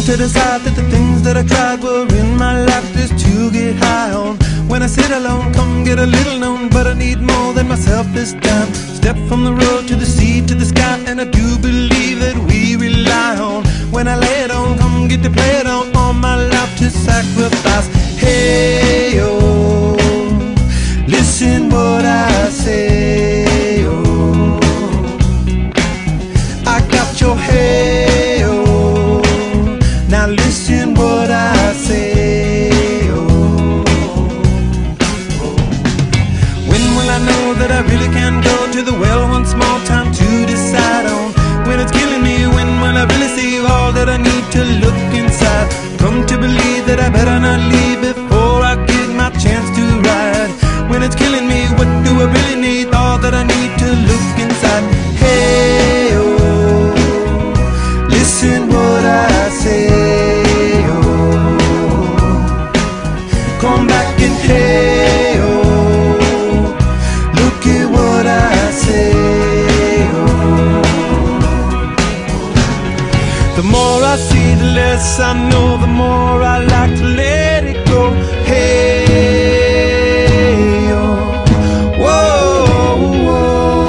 to decide that the things that I tried were in my life just to get high on. When I sit alone, come get a little known, but I need more than myself this time. Step from the road to the sea to the sky, and I do believe that we rely on. When I lay it on, come get to play it on, all my life to sacrifice. Hey, oh, listen what I say, oh, I got your hey, oh, now listen what I say, oh, when will I know that I really can go to the well once more? Time to decide on when it's killing me. When will I really see all that I need to look inside? Come to believe that I better not leave before I get my chance to ride. When it's killing me, what do I really need? All that I need to look inside. Hey, oh, listen what I say, oh, come back and hey, oh, look at what I say, oh. The more I see, the less I know, the more I like to let it go. Hey, oh, whoa, whoa.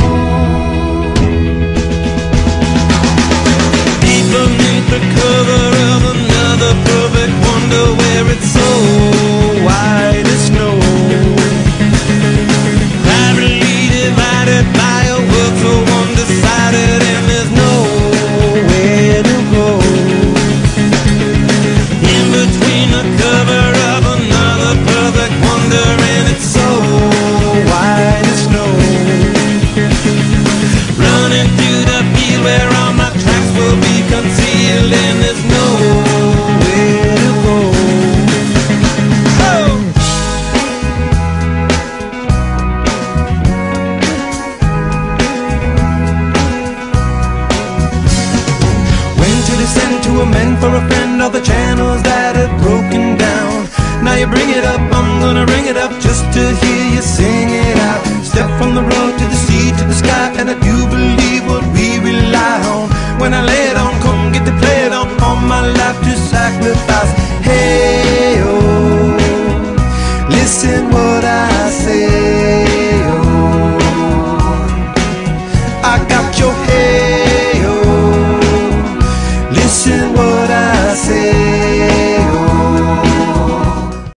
Deep beneath the cover of another perfect wonder, where it's so white as snow, privately divided by a world so undecided, and there's nowhere to go. In between the cover of another perfect wonder, and it's so white as snow, running through the field where all my tracks will be concealed, and there's nowhere to go. Oh! When to descend, to amend for a friend, all the channels that have broken down. Now you bring it up, I'm gonna ring it up just to hear you sing it out. Step from the road to the sea to the sky, and I do believe what we rely on. When I lay it on, come get to play it on, all my life to sacrifice. Hey, oh, listen what I say, oh, I got your hey, oh, listen what I say.